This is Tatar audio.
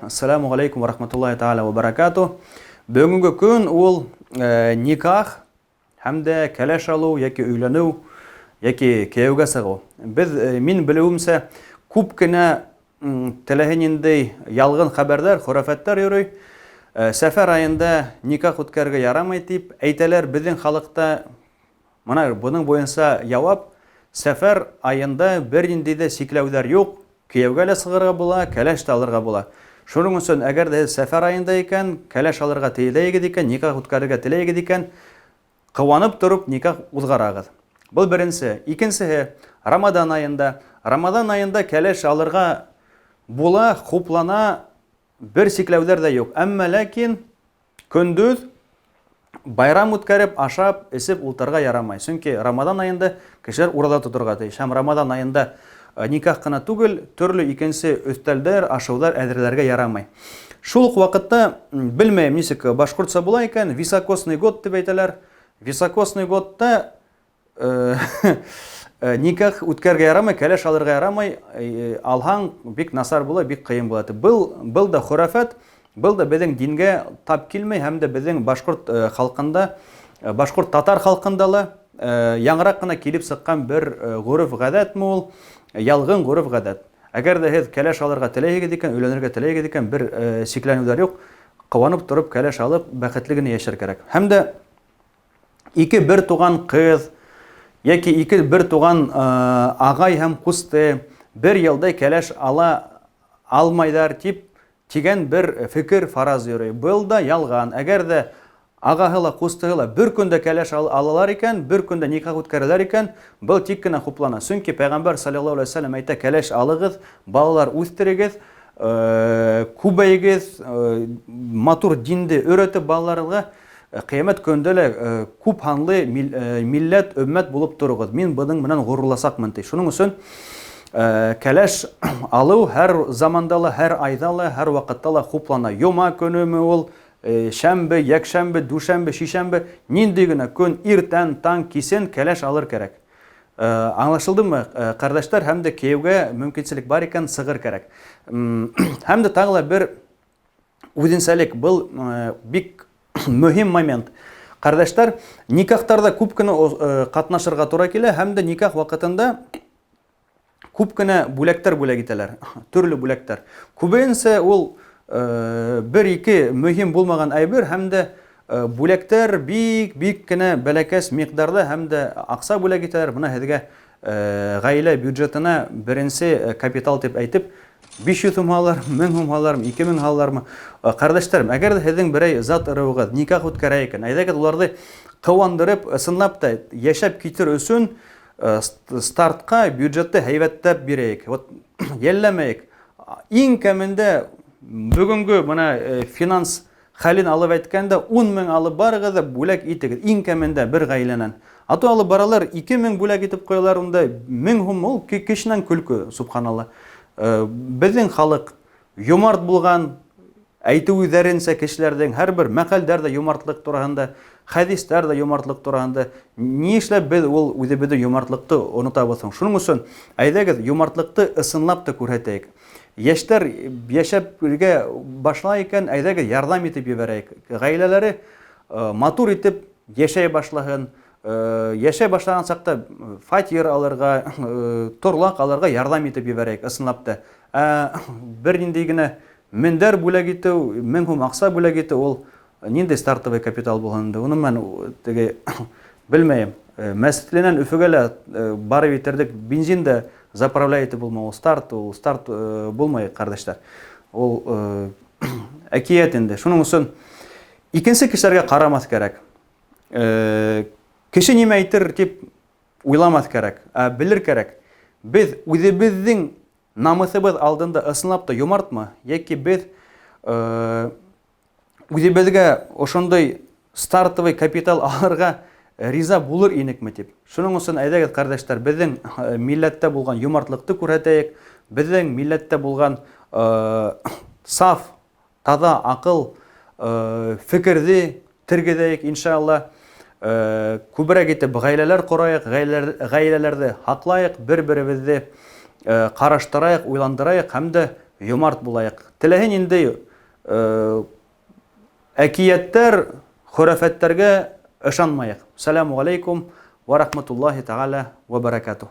Ассаламу алейкум ва рахматуллахи та'ала ва баракату. Бүгінгі күн ол никах, һәмдә кәләш алу, яки өйләнү, яки кияүгә сыгу. Мин белүемсә, күп кенә теләһенинди ялгын хәбәрләр, хурафаттар йөрөй. Сәфәр айында никах үткәргә ярамый дип әйтәләр. Безнең халыкта моны буның буенча явап, сәфәр айында бернинди дә сикләүләр юк. Кияүгә лә сыгырга була, кәләш тә алырга була. Шуның өчен, әгәр дә сәфәр айында икән, кәләш алырга теләйгез икән, никах үткәрергә теләйгез икән, кыланып торып никах узгарагыз. Бу беренче. Икенчесе, Рамадан айында кәләш алырга була, хуплана, бер сикләүләр дә юк. Әмма ләкин көндүз байрам үткәреп, ашап, эсеп ултырга ярамай. Чөнки Рамадан айында кешеләр урада тотырга тиеш. Һәм Рамадан айында никах кына түгел, төрле икенче өстәлдәр, ашаулар әзерләргә ярамай. Шул ук вакытта, белмәйм, ничек башкортча була икән, високосный год дип әйтәләр. Високосный годта никах үткәргә ярамай, кәләш алырга ярамай, алһаң бик насар була, бик кыен була. Был да хурафат, был да безнең дингә тап килмәй, һәм дә безнең башкорт халкында, башкорт татар халкында ла яңрак кына килеп сыккан бер гореф-гадәтме ул, ялгын гореф-гадәт. Әгәр дә һез кәләш алырга теләйгез икән, өйләнергә теләйгез икән, бер сикләнүләр юк, кыланып торып кәләш алып, бәхетле генә яшәр кирәк. Һәм дә ике бер туган кыз, яки ике бер туган агай һәм кусты бер елда кәләш ала алмайдар дип тигән бер фикер фараз йөрөй. Был да ялган. Әгәр дә агаһы ла, кустыһы ла бер көндә кәләш алалар икән, бер көндә никах үткәрәләр икән, был тик кенә хуплана. Чөнки Пәйгамбәр саллаллаһу алейһи ва саллям әйтә: кәләш алыгыз, балалар үстерегез, күбәйгез, матур динде өйрәтеп балаларыгызга, кыямәт көндә лә күп һанлы милләт, өммәт булып торыгыз. Мин буның белән горурласакмын ди. Шуның өчен кәләш алу һәр заманда ла, һәр айда ла, һәр вакытта ла хуплана. Йома көнеме ул, шәмбе, якшәмбе, душәмбе, шишәмбе, нинди генә көн, иртән, таң, кисен кәләш алыр кирәк. Аңлашылдымы, кардәшләр, һәм дә кияүгә мөмкинчелек бар икән, сыгыр кирәк. Һәм дә тагы бер үзенчәлек, был бик мөһим момент. Кардәшләр, никахтарда күп кенә катнашырга туры килә, һәм дә никах вакытында күп кенә бүләктәр бүләк итәләр, төрле бүләктәр. Күбенсә ул бер-ике мөһим булмаган әйбер, һәм дә бүләктәр бик кенә бәләкәс микъдарда, һәм дә акча бүләк итәләр. Моны һезгә гаилә бюджетына беренче капитал дип әйтеп, 500 сум алар, 1000 сум алар, 2000 алармы? Кардәшләрем, әгәр дә һезнең берәй зат ырыуыгыз никах үткәрә икән, әйдәгез уларны кыландырып, ысынлап та яшәп китер өчен стартка бюджетты һәйбәтләп бирәйек. Вот йәлләмәйек. Иң кәмендә бүгенге моны финанс хәлен алып әйткәндә 10 мең алып барыгыз да бүләк итегез. Иң кәмендә бер гаиләнән. Аты алып баралар 2000 бүләк итеп куялар, унда 1000 сум ул кешенән көлке, субханалла. Безнең халык юмарт булган, әйтү үзләренчә кешеләрнең һәрбер мәкалдәрдә юмартлык турында, хәдисләрдә юмартлык турында. Ни эшләп без ул үзебездә юмартлыкты онытабыз? Шуның өчен әйдәгез юмартлыкты ысынлап та күрһәтәйек. Яшьләр яшәпгә башлай икән, әйдәгез ярдәм итеп ебәрәйек. Гаиләләре матур итеп яшәй башлаган, яшәй башлаган чакта фатир алырга, торлак алырга ярдәм итеп ебәрәйек, ысынлап та. Бер нинди генә мендәр бүләк итү, 1000 сум акча бүләк итү, ул нинди стартовый капитал булганда, уны мен теге белмәйм. Мәсәлән, Өфөгә лә барып итердек, бензин дә заправляйте булмау, старт булмай, кардәшләр. Ул әкият инде. Шуның өчен икенче кешеләргә карамас кирәк. Кеше нимә әйтер дип уйламас кирәк, белер кирәк. Без үзебезнең намысыбыз алдында ысынлап та юмартмы, яки без үзебезгә ошондый стартовый капитал алырга риза булыр инекме дип. Шуның өчен әйдәгез, кардәшләр, безнең милләттә булган юмартлыкты күрһәтәйек, безнең милләттә булган саф, таза акыл, фикерне тергезәйек, иншалла. Күбрәк итеп гаиләләр корайык, гаиләләрне хаклайык, бер-беребезне караштырайык, уйландырайык, һәм дә юмарт булайык. Теләһен инде әкияттәр, хөрәфәттәргә ышанмайык. Саламу алейкум ва рахматуллахи тағала ва баракатух.